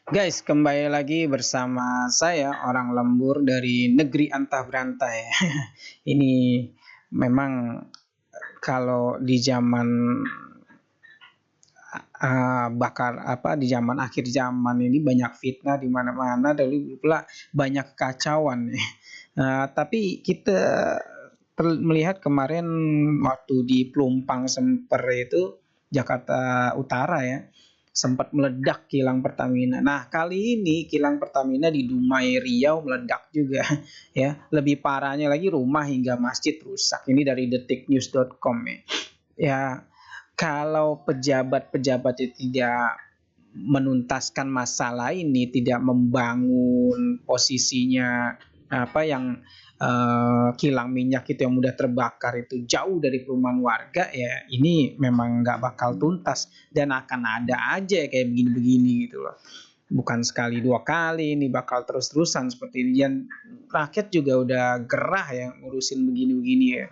Guys, kembali lagi bersama saya orang lembur dari negeri antah berantah ya. Ini memang kalau di zaman di zaman akhir zaman ini banyak fitnah di mana-mana dan pula banyak kekacauan ya. Tapi kita melihat kemarin waktu di Pelumpang Semper itu Jakarta Utara ya, sempat meledak kilang Pertamina. Nah, kali ini kilang Pertamina di Dumai Riau meledak juga ya. Lebih parahnya lagi rumah hingga masjid rusak. Ini dari detiknews.com ya. Ya, kalau pejabat-pejabat itu tidak menuntaskan masalah ini, tidak membangun posisinya kilang minyak itu yang mudah terbakar itu jauh dari perumahan warga, ya ini memang nggak bakal tuntas dan akan ada aja kayak begini-begini gitu loh. Bukan sekali dua kali, ini bakal terus-terusan seperti ini. Dan rakyat juga udah gerah ya ngurusin begini-begini ya.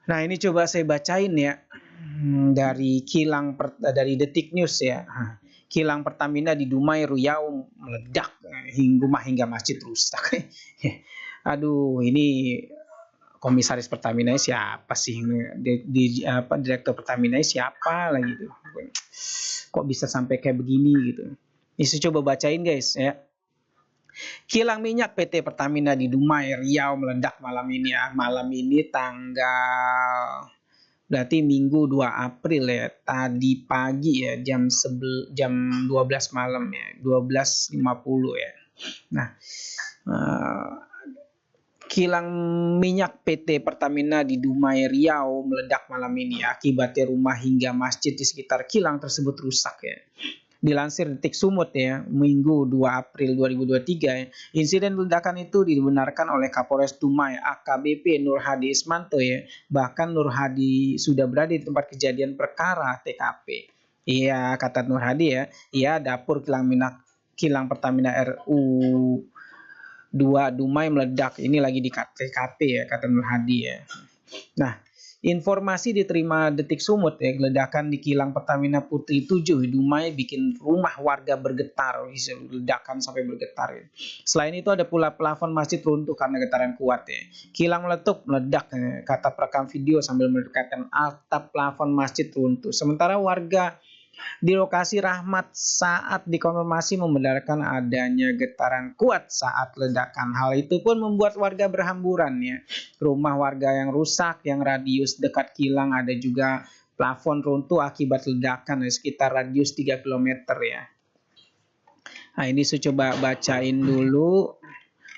Nah, ini coba saya bacain ya. Dari Detik News ya. Kilang Pertamina di Dumai Riau meledak hingga masjid rusak. Aduh, ini komisaris Pertamina siapa sih? Direktur Pertamina siapa lagi tuh? Kok bisa sampai kayak begini gitu? Ini saya coba bacain guys ya. Kilang minyak PT Pertamina di Dumai Riau meledak malam ini ya. Malam ini berarti Minggu 2 April ya. Tadi pagi ya jam 12 malam ya. 12.50 ya. Nah, kilang minyak PT Pertamina di Dumai Riau meledak malam ini. Akibatnya rumah hingga masjid di sekitar kilang tersebut rusak ya. Dilansir Detik Sumut ya, Minggu 2 April 2023, ya, insiden ledakan itu dibenarkan oleh Kapolres Dumai AKBP Nur Hadi Ismanto ya. Bahkan Nur Hadi sudah berada di tempat kejadian perkara TKP. Iya, kata Nur Hadi ya, iya dapur kilang Pertamina RU 2 Dumai meledak. Ini lagi di TKP ya, kata Nur Hadi ya. Nah, informasi diterima Detik Sumut ya, ledakan di kilang Pertamina Putri 7 Dumai bikin rumah warga bergetar, ledakan sampai bergetar ya. Selain itu ada pula plafon masjid runtuh karena getaran kuat ya. Kilang meledak ya, kata perekam video sambil mendekatkan atap plafon masjid runtuh. Sementara warga di lokasi Rahmat saat dikonfirmasi membenarkan adanya getaran kuat saat ledakan. Hal itu pun membuat warga berhamburan ya. Rumah warga yang rusak, yang radius dekat kilang, ada juga plafon runtuh akibat ledakan sekitar radius 3 km ya. Nah, ini saya coba bacain dulu.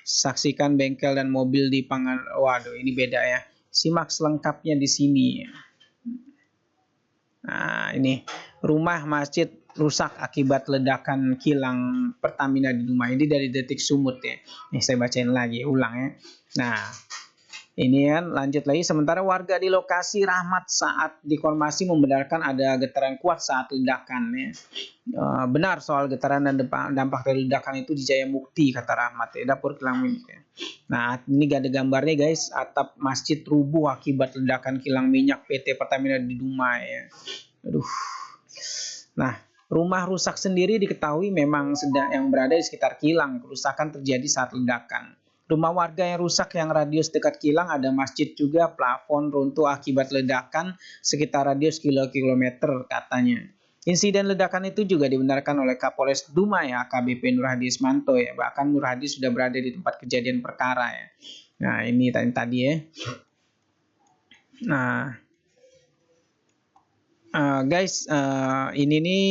Saksikan bengkel dan mobil di Waduh, ini beda ya. Simak selengkapnya di sini. Nah, ini rumah masjid rusak akibat ledakan kilang Pertamina di Dumai. Ini dari Detik Sumut ya. Nih saya bacain lagi, ulang ya. Nah, ini kan lanjut lagi. Sementara warga di lokasi Rahmat saat dikonfirmasi membenarkan ada getaran kuat saat ledakan ya. Benar soal getaran dan dampak dari ledakan itu di Jayamukti, kata Rahmat ya, dapur kilang minyak ya. Nah, ini ada gambarnya guys, atap masjid rubuh akibat ledakan kilang minyak PT Pertamina di Dumai ya. Aduh. Nah, rumah rusak sendiri diketahui memang sedang yang berada di sekitar kilang. Kerusakan terjadi saat ledakan. Rumah warga yang rusak yang radius dekat kilang, ada masjid juga, plafon runtuh akibat ledakan sekitar radius kilometer katanya. Insiden ledakan itu juga dibenarkan oleh Kapolres Dumai AKBP Nur Hadi Ismanto ya. Bahkan Nur Hadi sudah berada di tempat kejadian perkara ya. Nah, ini tadi ya. Nah, guys, ini nih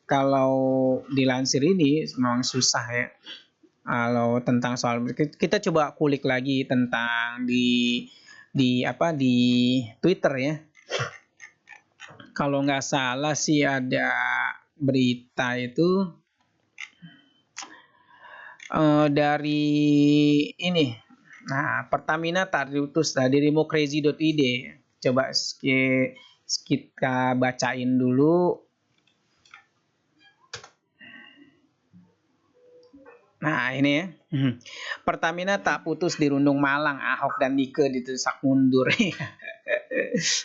kalau dilansir ini memang susah ya. Kalau tentang soal kita coba kulik lagi tentang di Twitter ya. Kalau nggak salah sih ada berita itu dari ini. Nah, Pertamina tak diutus dari democracy.id. Coba kita bacain dulu. Nah, ini ya. Pertamina tak putus dirundung Malang, Ahok dan Nike didesak mundur.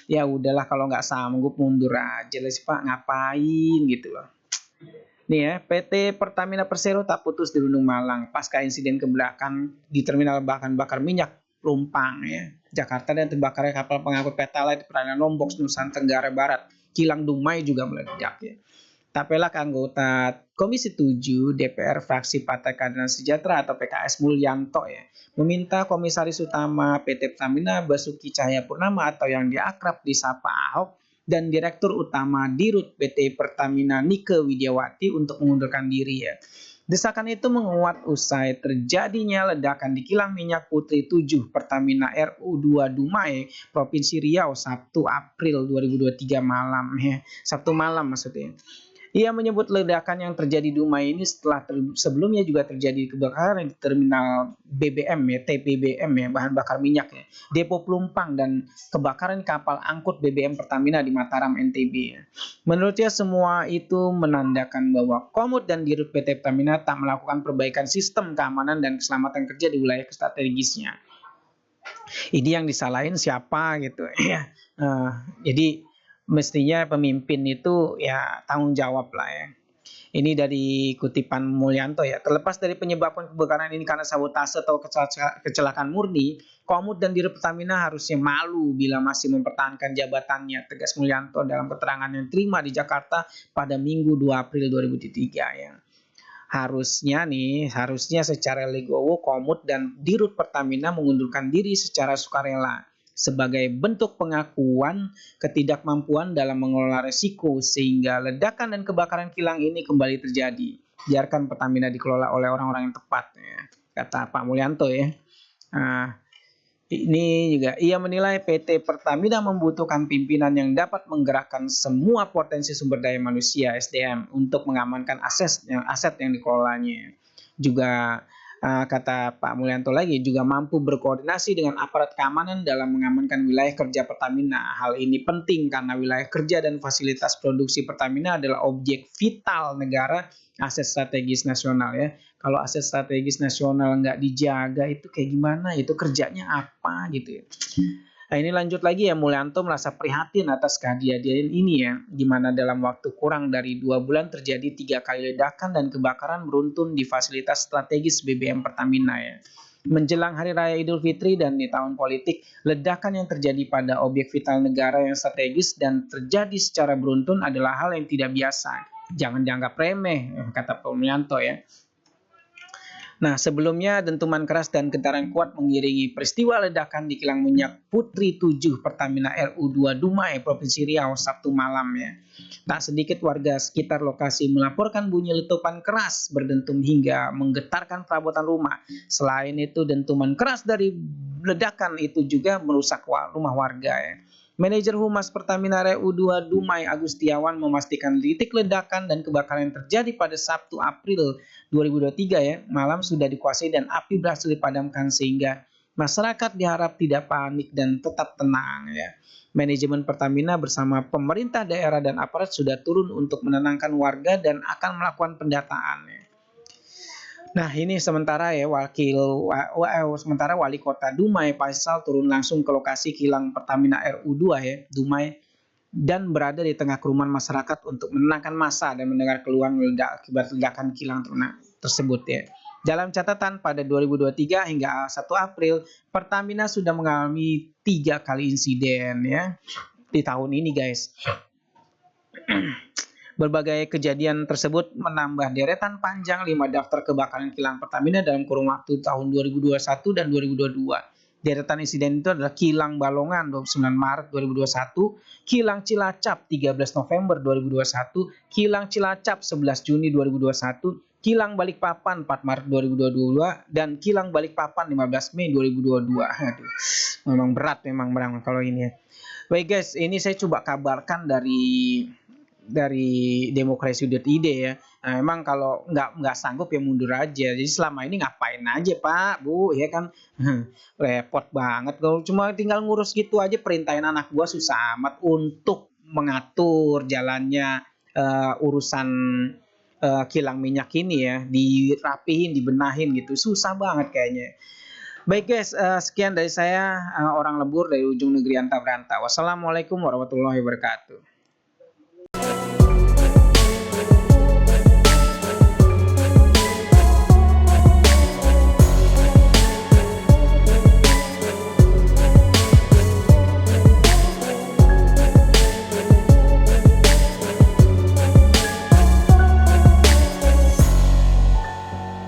Ya udahlah, kalau nggak sanggup mundur aja lah sih Pak, ngapain gitu loh. Ini Nih ya, PT Pertamina Persero tak putus dirundung malang pasca insiden kecelakaan di terminal bahan bakar minyak Pelumpang ya, Jakarta, dan terbakarnya kapal pengangkut Pertalite di perairan Lombok, Nusa Tenggara Barat. Kilang Dumai juga meledak ya. Tapelak anggota Komisi 7 DPR fraksi Partai Keadilan Sejahtera atau PKS Mulyanto ya, meminta Komisaris Utama PT Pertamina Basuki Cahayapurnama atau yang diakrab disapa Ahok dan Direktur Utama Dirut PT Pertamina Nike Widiawati untuk mengundurkan diri ya. Desakan itu menguat usai terjadinya ledakan di kilang minyak Putri 7 Pertamina RU2 Dumai, Provinsi Riau, Sabtu April 2023 malam ya. Sabtu malam maksudnya. Ia menyebut ledakan yang terjadi di Dumai ini setelah sebelumnya juga terjadi kebakaran di terminal BBM ya, TBBM ya, bahan bakar minyak ya, depo Pelumpang, dan kebakaran kapal angkut BBM Pertamina di Mataram NTB ya. Menurutnya semua itu menandakan bahwa Komut dan Dirut PT Pertamina tak melakukan perbaikan sistem keamanan dan keselamatan kerja di wilayah strategisnya. Ini yang disalahin siapa gitu ya. Jadi mestinya pemimpin itu ya tanggung jawab lah ya. Ini dari kutipan Mulyanto ya. Terlepas dari penyebab kebakaran ini karena sabotase atau kecelakaan murni, Komut dan Dirut Pertamina harusnya malu bila masih mempertahankan jabatannya, tegas Mulyanto dalam keterangan yang diterima di Jakarta pada Minggu 2 April 2023 ya. Harusnya secara legowo Komut dan Dirut Pertamina mengundurkan diri secara sukarela sebagai bentuk pengakuan ketidakmampuan dalam mengelola resiko sehingga ledakan dan kebakaran kilang ini kembali terjadi. Biarkan Pertamina dikelola oleh orang-orang yang tepat ya, kata Pak Mulyanto ya. Ini juga ia menilai PT Pertamina membutuhkan pimpinan yang dapat menggerakkan semua potensi sumber daya manusia (SDM) untuk mengamankan aset yang dikelolanya. Juga kata Pak Mulyanto lagi, juga mampu berkoordinasi dengan aparat keamanan dalam mengamankan wilayah kerja Pertamina. Hal ini penting karena wilayah kerja dan fasilitas produksi Pertamina adalah objek vital negara, aset strategis nasional ya. Kalau aset strategis nasional nggak dijaga itu kayak gimana? Itu kerjanya apa gitu ya. Nah ini lanjut lagi ya, Mulyanto merasa prihatin atas kejadian ini ya, di mana dalam waktu kurang dari 2 bulan terjadi 3 kali ledakan dan kebakaran beruntun di fasilitas strategis BBM Pertamina ya. Menjelang Hari Raya Idul Fitri dan di tahun politik, ledakan yang terjadi pada objek vital negara yang strategis dan terjadi secara beruntun adalah hal yang tidak biasa. Jangan dianggap remeh, kata Pak Mulyanto ya. Nah, sebelumnya dentuman keras dan getaran kuat mengiringi peristiwa ledakan di kilang minyak Putri 7 Pertamina RU2 Dumai, Provinsi Riau, Sabtu malam ya. Tak sedikit warga sekitar lokasi melaporkan bunyi letupan keras berdentum hingga menggetarkan perabotan rumah. Selain itu, dentuman keras dari ledakan itu juga merusak rumah warga ya. Manajer Humas Pertamina RU2 Dumai Agustiawan memastikan titik ledakan dan kebakaran yang terjadi pada Sabtu April 2023 ya malam sudah dikuasai dan api berhasil dipadamkan sehingga masyarakat diharap tidak panik dan tetap tenang ya. Manajemen Pertamina bersama pemerintah daerah dan aparat sudah turun untuk menenangkan warga dan akan melakukan pendataan ya. Nah ini sementara ya sementara Wali Kota Dumai Faisal turun langsung ke lokasi kilang Pertamina RU2 ya Dumai dan berada di tengah kerumunan masyarakat untuk menenangkan massa dan mendengar keluhan akibat ledakan kilang tersebut ya. Dalam catatan pada 2023 hingga 1 April Pertamina sudah mengalami 3 kali insiden ya di tahun ini guys. Berbagai kejadian tersebut menambah deretan panjang 5 daftar kebakaran kilang Pertamina dalam kurun waktu tahun 2021 dan 2022. Deretan insiden itu adalah kilang Balongan 29 Maret 2021, kilang Cilacap 13 November 2021, kilang Cilacap 11 Juni 2021, kilang Balikpapan 4 Maret 2022, dan kilang Balikpapan 15 Mei 2022. Aduh, memang berat kalau ini ya. Baik guys, ini saya coba kabarkan dari demokrasi.id ya. Nah, memang kalau nggak sanggup ya mundur aja. Jadi selama ini ngapain aja Pak, Bu, ya kan repot banget. Kalau cuma tinggal ngurus gitu aja, perintahin anak gua susah amat untuk mengatur jalannya urusan kilang minyak ini ya, dirapihin, dibenahin gitu, susah banget kayaknya. Baik guys, sekian dari saya orang lembur dari ujung negeri anta beranta. Wassalamualaikum warahmatullahi wabarakatuh.